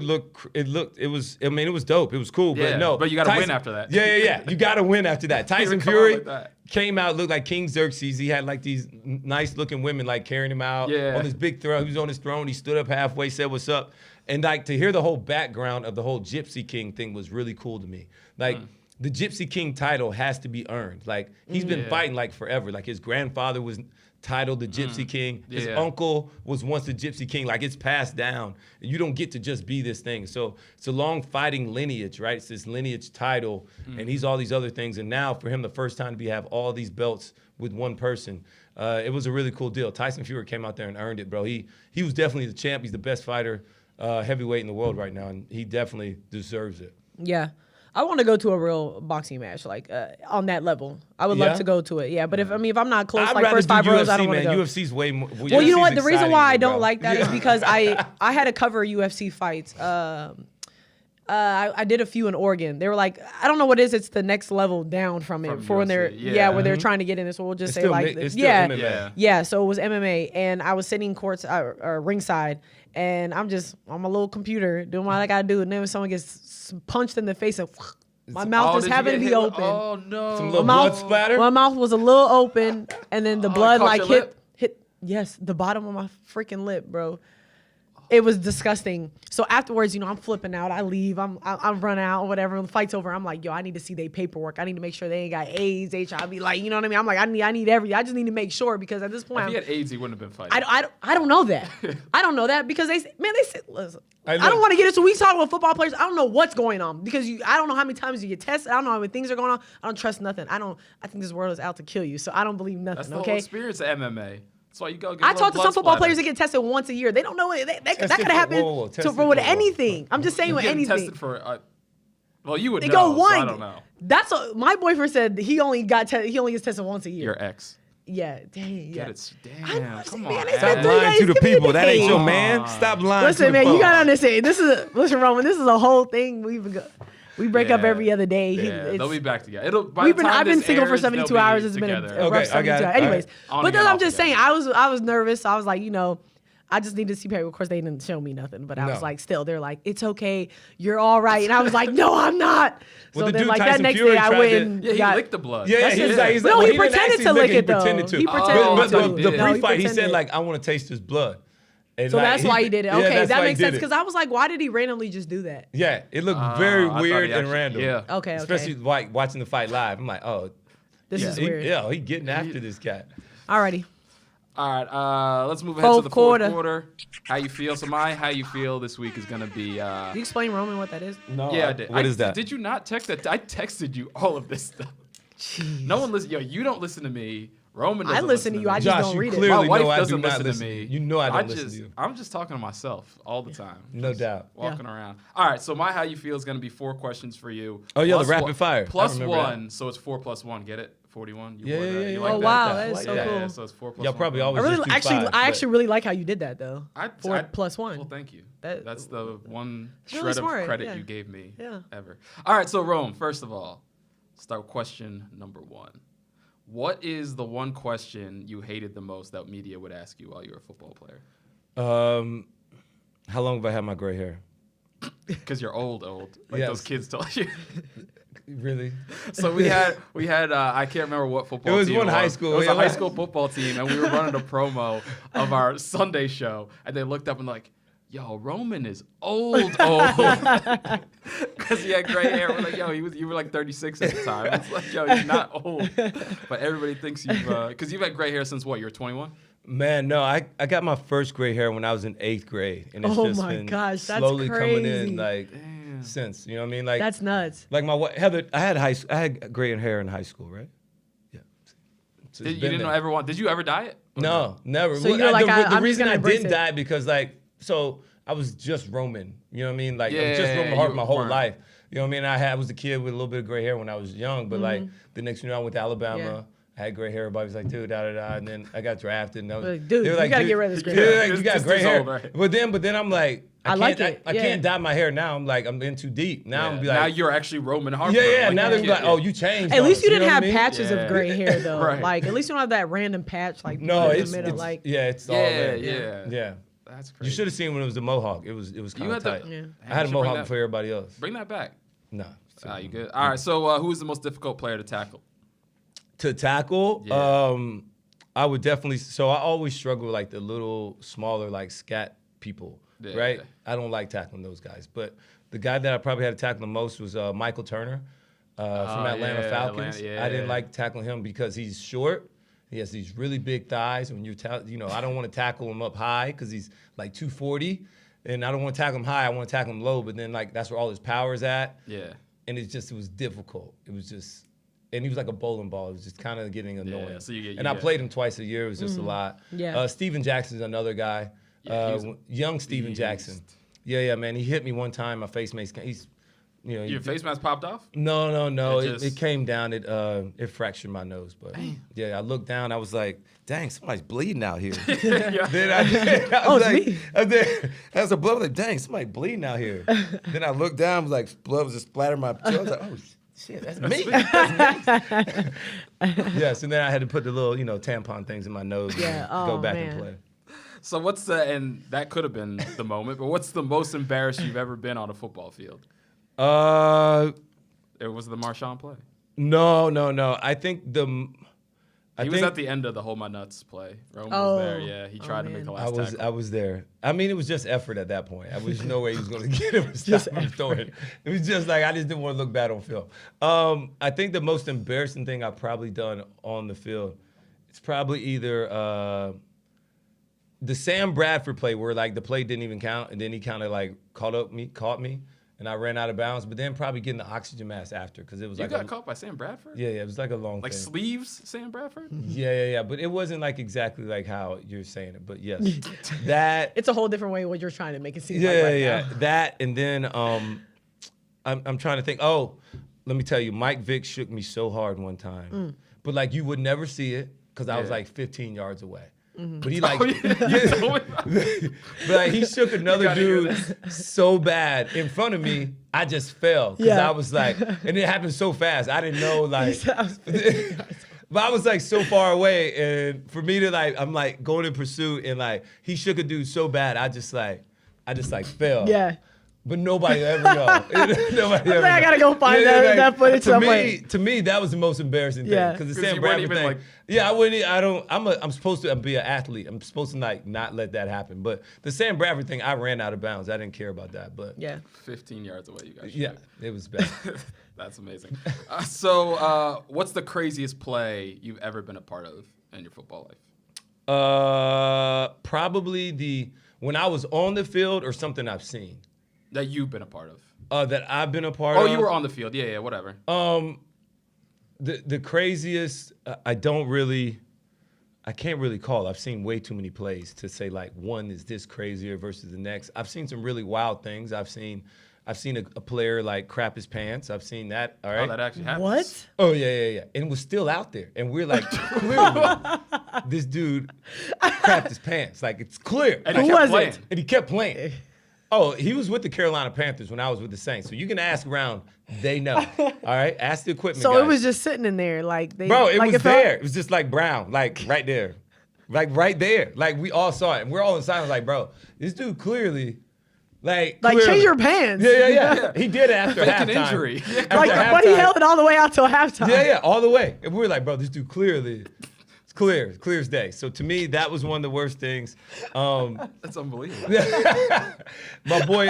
it was, I mean, it was dope. It was cool, Yeah, but no. but you gotta Tyson- win after that. Yeah. You got to win after that. Tyson come out Fury like that. came out, looked like King Xerxes. He had like these nice looking women like carrying him out Yeah. on this big throne. He was on his throne. He stood up halfway, said, "What's up?" And like to hear the whole background of the whole Gypsy King thing was really cool to me. Like, the Gypsy King title has to be earned. Like, he's been fighting like forever. Like, his grandfather was titled the Gypsy King. His uncle was once the Gypsy King. Like, it's passed down. You don't get to just be this thing. So it's a long fighting lineage, right? It's this lineage title, and he's all these other things. And now for him, the first time to have all these belts with one person, it was a really cool deal. Tyson Fury came out there and earned it, bro. He was definitely the champ. He's the best fighter, heavyweight in the world right now, and he definitely deserves it. Yeah. I want to go to a real boxing match, like on that level. I would love Yeah? to go to it. Yeah, but if I'm not close, I'd like rather first do 5 rows, I don't UFC, want to man. go. UFC's way more. Well, you know what? The reason exciting why to I me, don't bro. like that is because I had to cover UFC fights. I did a few in Oregon. They were like, I don't know what it is. It's the next level down from it From for when they're UFC, when they're trying to get in this. So we'll just It's say still like it's still yeah, MMA. yeah. So it was MMA, and I was sitting courts or ringside, and I'm on my little computer doing what I gotta do, and then when someone gets punched in the face, and my mouth just did you happened to get be hit with- open. Oh no. Some little My blood mouth, splatter. my mouth was a little open, and then the blood caught like your hit lip? yes, the bottom of my freaking lip, bro. It was disgusting. So afterwards, I'm flipping out. I leave. I'm running out or whatever. And the fight's over. I'm like, yo, I need to see their paperwork. I need to make sure they ain't got AIDS, HIV. Like, you know what I mean? I'm like, I need everything. I just need to make sure because at this point, If he had AIDS, he wouldn't have been fighting. I don't know that. I don't know that because they say, listen. Hey, I look. don't want to get into. We talk about football players. I don't know what's going on because I don't know how many times you get tested. I don't know how many things are going on. I don't trust nothing. I think this world is out to kill you. So I don't believe nothing. That's the whole okay. experience of MMA. That's why you go get I a little talked to blood some football splatter. players that get tested once a year. They don't know it. That could Tested for- happen whoa, tested for with for what? anything. I'm just saying You're with getting anything. tested for. Well, you would They know. go So one. I don't know. That's my boyfriend said he only gets tested once a year. Your ex. Yeah, dang, yeah. Get it. I know, Damn, come man, on. it's Stop been 3 lying days. to the Give me a people. That ain't day. your man. Stop lying Listen, to the man, you folks. gotta understand. Listen, Roman. This is a whole thing. We break up Yeah. every other day. Yeah, they'll be back together. By the time I've been this single for airs, 72 they'll be hours. It's been together. a rough Okay, I 72 got it. hours. Anyways, On but and then off I'm just saying, together. I was nervous. So I was like, I just needed to see paper. Of course, they didn't show me nothing, but I was No. like, still, they're like, it's okay, you're all right, and I was like, no, I'm not. Well, So the then, dude like that Tyson next Fury day, I tried went to- and Yeah, he got. licked the blood. Yeah, That's he's it. like, No, he didn't pretended actually to lick it, it, though. He pretended to. He pretended but to. the No, he pre-fight, he pretended. said like, I want to taste his blood. And So like, that's why he did it. Yeah, Okay, that's that why he makes did sense. it. Because I was like, why did he randomly just do that? Yeah, it looked very I thought weird he and actually- random. yeah. Okay. Especially like watching the fight live. I'm like, oh, This is weird. he getting after this cat. Alrighty. All right, let's move ahead to Fourth the fourth quarter. quarter. How you feel? So my how you feel this week is gonna be. Can you explain Roman what that is? No, Yeah, I did. What is that? Did you not text that? I texted you all of this stuff. No one listen. Yo, you don't listen to me. Roman doesn't I listen to you. me. I just Josh, don't you read it. clearly My wife know I do doesn't not listen to listen. me. You know I don't listen to you. I'm just talking to myself all the time. No Just doubt. Walking around. All right, so my how you feel is going to be 4 questions for you. Oh, yeah, the Plus rapid one- fire. I Plus remember 1, so it's 4 plus 1. Get it? 41? You Yeah, wore that? yeah, You yeah. like Oh, that? wow, that. that's so yeah, cool. Yeah, so it's 4 plus Y'all 1. probably I always really, just do actually, five, I but- actually really like how you did that though. Four plus one. Well, thank you. That- That's the one It's really shred smart, of credit yeah. you gave me Yeah. ever. All right, so Rome, first of all, start question number 1. What is the one question you hated the most that media would ask you while you were a football player? How long have I had my gray hair? Because you're old, like Yes. those kids told you. Really? So we had I can't remember what football It was team one it high was. school. It was Yeah, a high like- school football team, and we were running a promo of our Sunday show, and they looked up and like, yo, Roman is old. Because he had gray hair. We're like, yo, you were like 36 at the time. It's like, yo, he's not old. But everybody thinks because you've had gray hair since what, you were 21? Man, no, I got my first gray hair when I was in 8th grade. And it's Oh just my been gosh, that's slowly coming crazy. in like since. You know what I mean? Like That's nuts. like Heather, I had gray hair in high school, right? Yeah. So it's You been didn't there. ever want? Did you ever dye it? Or No, never. So you're like, the I'm just reason gonna I embrace didn't it. die because like so I was just Roman. You know what I mean? Like I was Yeah, just Roman you Harper my whole weren't. life. You know what I mean? I was a kid with a little bit of gray hair when I was young, but like the next year I went to Alabama. Yeah. I had gray hair. Everybody was like, dude, da da da. And then I got drafted. And I was, Like, dude, they were you gotta dude, get rid of this gray yeah, hair. like, you This- got this gray dude's hair. old, right? But then I'm like, I like it, I yeah. can't dye my hair now. I'm like, I'm in too deep. Now I'm Yeah. be like, now you're actually Roman Harper. yeah. Like, Now you they're like, can't- oh, you changed. At on least us, you didn't know what have I mean? patches Yeah. of gray hair though. Right. Like at least you don't have that random patch like No, in it's the middle. it's Like it's all Yeah, there. yeah. Yeah. That's crazy. You should have seen when it was the mohawk. It was You kind of had the- tight. Yeah. I had a should bring mohawk that- before everybody else. Bring that back. No. You good? All right. So who is the most difficult player to tackle? To tackle, Yeah. I would definitely. So I always struggle with like the little smaller like scat people, Yeah, right? yeah. I don't like tackling those guys. But the guy that I probably had to tackle the most was Michael Turner from Atlanta yeah, Falcons. Atlanta, I didn't yeah. like tackling him because he's short. He has these really big thighs. When I don't want to tackle him up high because he's like 240, and I don't want to tackle him high. I want to tackle him low. But then like that's where all his power's at. Yeah. And it was difficult. It was just, and he was like a bowling ball. It was just kind of getting annoying. so you and I get- played him twice a year. It was just a lot. Yeah. Steven Jackson's another guy. Yeah, he's Young Steven Jackson. beast. Yeah, man. He hit me one time. My face mask. Your face mask popped off? No. It It just- came down. It fractured my nose. But yeah, I looked down. I was like, dang, somebody's bleeding out here. Then I was it's like, me. I was like, blood. I was like, dang, somebody bleeding out here. Then I looked down. Was like, blood was just splattering my. I was like, oh shit, that's me. Yes, and then I had to put the little, tampon things in my nose Yeah, and go oh, back man. and play. So and that could have been the moment, but what's the most embarrassed you've ever been on a football field? It was the Marshawn play. No. I think He was at the end of the Hold My Nuts play. Roman Oh. was there. Yeah, he tried to man. make a I last was tackle. I was there. I mean, it was just effort at that point. I was no way he was going to get him and stop him throwing it. It was just like I just didn't want to look bad on film. I think the most embarrassing thing I've probably done on the field, it's probably either the Sam Bradford play where like the play didn't even count, and then he kind of like caught me, and I ran out of bounds. But then probably getting the oxygen mask after because it was You like got caught by Sam Bradford? Yeah, it was like a long Like thing. sleeves, Sam Bradford? Yeah. But it wasn't like exactly like how you're saying it. But yes, that. it's a whole different way what you're trying to make it seem Yeah, like right yeah. now. That and then I'm trying to think. Oh, let me tell you, Mike Vick shook me so hard one time, but like you would never see it. because I was like 15 yards away. But he Oh, but like, he shook another dude so bad in front of me, I just fell because I was like, and it happened so fast. I didn't know like, but I was like so far away, and for me to like, I'm like going in pursuit, and like he shook a dude so bad, I just like fell. Yeah. But nobody ever know. I gotta go find that footage somewhere. To me, that was the most embarrassing thing because the Sam Bradford thing. I wouldn't. I don't. I'm supposed to be an athlete. I'm supposed to like not let that happen. But the Sam Bradford thing, I ran out of bounds. I didn't care about that. But 15 yards away, you guys. Yeah, it was bad. That's amazing. So, what's the craziest play you've ever been a part of in your football life? Probably when I was on the field or something I've seen. That you've been a part of. That I've been a part of. Oh, you were on the field. Yeah, whatever. The craziest, I can't really call. I've seen way too many plays to say like one is this crazier versus the next. I've seen some really wild things. I've seen a player like crap his pants. I've seen that. All right. Oh, that actually happens. What? Oh yeah. And it was still out there, and we're like, clearly, this dude crapped his pants. Like it's clear. And Who he kept was playing. it? And he kept playing. Oh, he was with the Carolina Panthers when I was with the Saints. So you can ask around. They know. All right? Ask the equipment So guys. it was just sitting in there. Like they. Bro, it like was there. It was just like brown. Like right there. Like right there. Like we all saw it. And we're all in silence like, bro, this dude clearly, clearly. change your pants. Yeah. He did it after Fake halftime. an injury. But he held it all the way out till halftime. Yeah, all the way. And we were like, bro, this dude clearly, it's clear as day. So to me, that was one of the worst things. That's unbelievable. My boy,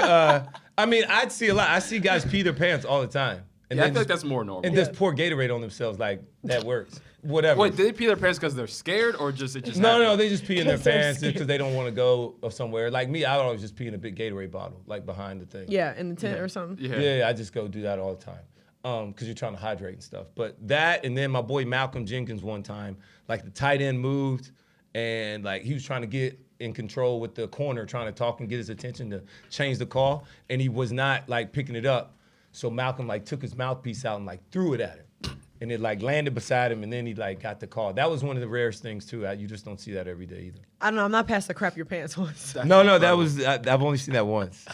I'd see a lot. I see guys pee their pants all the time. And I then feel like that's more normal. And just pour Gatorade on themselves, like that works. Whatever. Wait, did they pee their pants because they're scared or just it just No, happened? they just pee in their Because they're pants scared. because they don't want to go somewhere. Like me, I would always just pee in a big Gatorade bottle, like behind the thing. Yeah, in the tent or something. Yeah. I just go do that all the time. Because you're trying to hydrate and stuff. But that, and then my boy Malcolm Jenkins one time, like the tight end moved, and like he was trying to get in control with the corner, trying to talk and get his attention to change the call, and he was not like picking it up. So Malcolm like took his mouthpiece out and like threw it at him, and it like landed beside him, and then he like got the call. That was one of the rarest things too. You just don't see that every day either. I don't know. I'm not past the crap your pants once. No, that was I've only seen that once.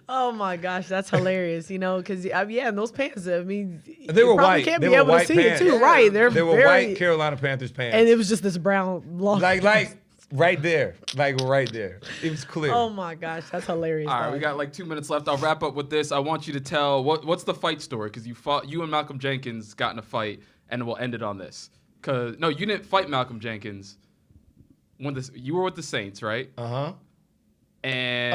Oh my gosh, that's hilarious. Because and those pants. I mean, They were you probably white. Can't They be were able to white see pants. it too, right? They were very, white Carolina Panthers pants. and it was just this brown long. like right there, right there. It was clear. Oh my gosh, that's hilarious. All right, dog. we got like 2 minutes left. I'll wrap up with this. I want you to tell what's the fight story, because you and Malcolm Jenkins got in a fight, and we'll end it on this. No, you didn't fight Malcolm Jenkins when you were with the Saints, right? And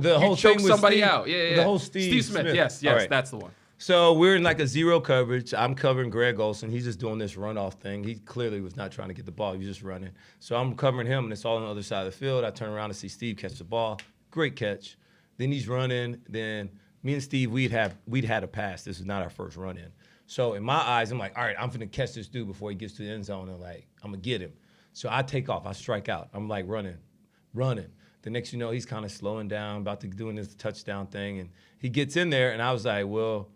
the whole choked thing with somebody Steve, out. Yeah. The whole Steve Smith. Yes, All right. that's the one. So we're in like a zero coverage. I'm covering Greg Olsen. He's just doing this runoff thing. He clearly was not trying to get the ball. He was just running. So I'm covering him, and it's all on the other side of the field. I turn around to see Steve catch the ball. Great catch. Then he's running. Then me and Steve, we'd had a pass. This is not our first run-in. So in my eyes, I'm like, all right, I'm going to catch this dude before he gets to the end zone, and like, I'm going to get him. So I take off. I strike out. I'm like running. The next you know, he's kind of slowing down, about to doing this touchdown thing, and he gets in there, and I was like, well,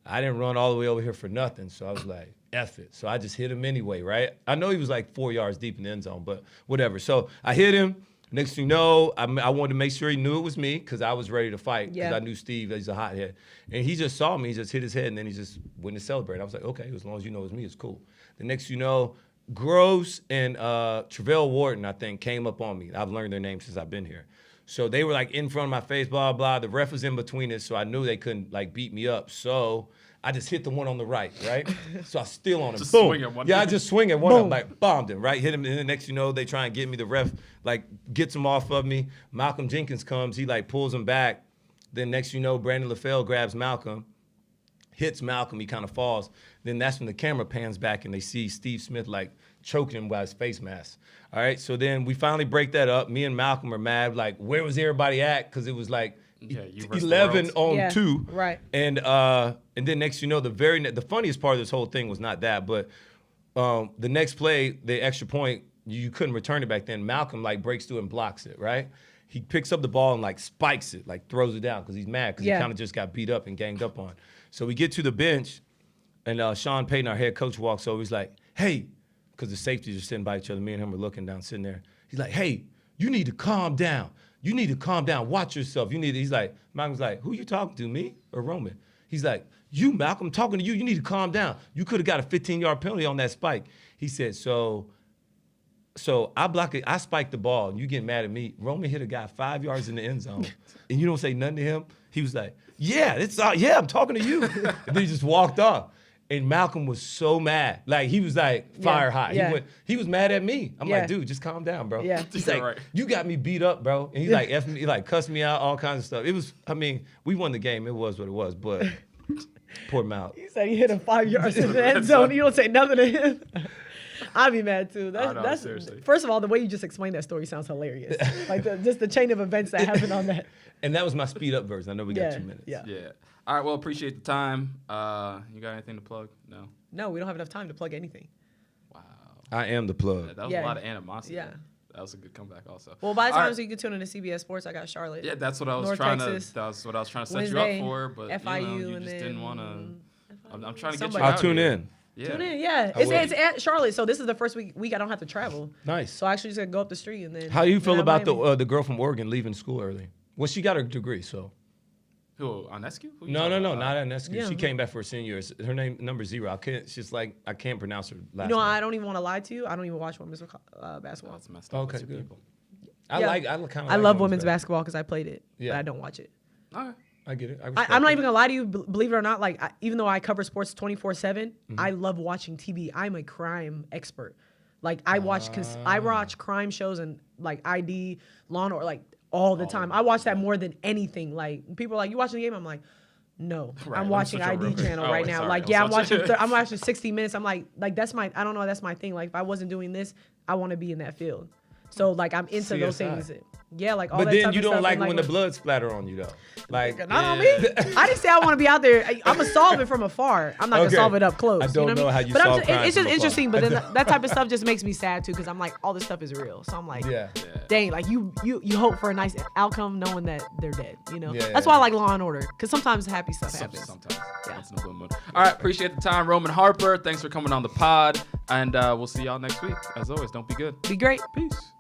I didn't run all the way over here for nothing. So I was like, F it. So I just hit him anyway, right? I know he was like 4 yards deep in the end zone, but whatever. So I hit him. Next thing you know, I wanted to make sure he knew it was me because I was ready to fight because I knew Steve, he's a hothead. And he just saw me, he just hit his head, and then he just went to celebrate. I was like, okay, as long as you know it's me, it's cool. The next you know, Gross and Travell Wharton, I think, came up on me. I've learned their names since I've been here. So they were like in front of my face, blah, blah. The ref was in between us, so I knew they couldn't like beat me up. So I just hit the one on the right? So I steal on him. Just Boom. swing at one. Yeah, I just swing at one of them, like bombed him, right? Hit him, and the next you know, they try and get me. The ref like gets him off of me. Malcolm Jenkins comes, he like pulls him back. Then next you know, Brandon LaFell grabs Malcolm, hits Malcolm, he kind of falls. Then that's when the camera pans back and they see Steve Smith like choking him by his face mask. All right, so then we finally break that up. Me and Malcolm are mad, like, where was everybody at? Because it was like 11 on 2. Right. And then next you know, the funniest part of this whole thing was not that, but the next play, the extra point, you couldn't return it back then. Malcolm like breaks through and blocks it, right? He picks up the ball and like spikes it, like throws it down because he's mad because he kind of just got beat up and ganged up on. So we get to the bench, and Sean Payton, our head coach, walks over. He's like, hey, because the safeties are sitting by each other. Me and him were looking down, sitting there. He's like, hey, you need to calm down. You need to calm down. Watch yourself. He's like, Malcolm's like, who you talking to, me or Roman? He's like, you, Malcolm, talking to you. You need to calm down. You could have got a 15-yard penalty on that spike. He said, so I block it. I spiked the ball, and you get mad at me. Roman hit a guy 5 yards in the end zone, and you don't say nothing to him. He was like, yeah, I'm talking to you. And then he just walked off. And Malcolm was so mad. Like, he was like fire hot. Yeah. He was mad at me. I'm Yeah. like, dude, just calm down, bro. Yeah. He's like, you got me beat up, bro. And he's like, F me, he like cussed me out, all kinds of stuff. It was, I mean, we won the game. It was what it was, but poor Mal. He said he hit him 5 yards in the end zone. You don't say nothing to him. I'd be mad too. That's seriously. First of all, the way you just explained that story sounds hilarious. Like just the chain of events that happened on that. And that was my speed up version. I know we got 2 minutes. Yeah. Yeah. All right. Well, appreciate the time. You got anything to plug? No. No, we don't have enough time to plug anything. Wow. I am the plug. That was a lot of animosity. Yeah. That was a good comeback, also. Well, by the All time right. you can tune into CBS Sports, I got Charlotte. Yeah, that's what I was North trying Texas, to. That's what I was trying to set Wednesday, you up for, but FIU, you and just didn't then want to. I'm trying to get somebody. you I'll out tune here. in. Yeah. Tune in, yeah. will. It's at Charlotte, so this is the first week I don't have to travel. Nice. So I actually just gotta go up the street and then. How do you feel then about Miami. the girl from Oregon leaving school early? Well, she got her degree, so. Who on Eskew? Who you No, talking about? not at Nescu. Yeah. She came back for her senior year. Her name number 0. I can't pronounce her last You know, name. I don't even want to lie to you. I don't even watch women's basketball. That's messed up. Okay, Two good. people. I Yeah. kind of. I love women's basketball because I played it, Yeah. but I don't watch it. All right. I get it. I'm not even gonna lie to you. Believe it or not, like even though I cover sports 24/7, Mm-hmm. I love watching TV. I'm a crime expert. Like I watch crime shows and like ID, Law and Order, like all the time. I watch that more than anything. Like people are like, you watching the game? I'm like, no, Right, I'm let me watching switch over. ID channel Oh, right wait, now. sorry. Like I'm yeah, I'm switching. watching. I'm watching 60 Minutes. I'm like that's my. I don't know. That's my thing. Like if I wasn't doing this, I want to be in that field. So like I'm into those CSI. things. Yeah, like all But that then type you of don't stuff, like and, when the blood splatter on you though. Like Not on me. I didn't say I want to be out there. I'm gonna solve it from afar. I'm not Okay. gonna solve it up close. I don't you know know what how I mean? you But solve it's crimes just from afar. interesting. But then that type of stuff just makes me sad too, because I'm like, all this stuff is real. So I'm like, Yeah. dang, like you hope for a nice outcome knowing that they're dead. You know, Yeah, that's yeah. why I like Law and Order, because sometimes happy stuff happens. Sometimes. Yeah. Once in a blue moon. All right. Appreciate the time, Roman Harper. Thanks for coming on the pod, and we'll see y'all next week. As always, don't be good. Be great. Peace.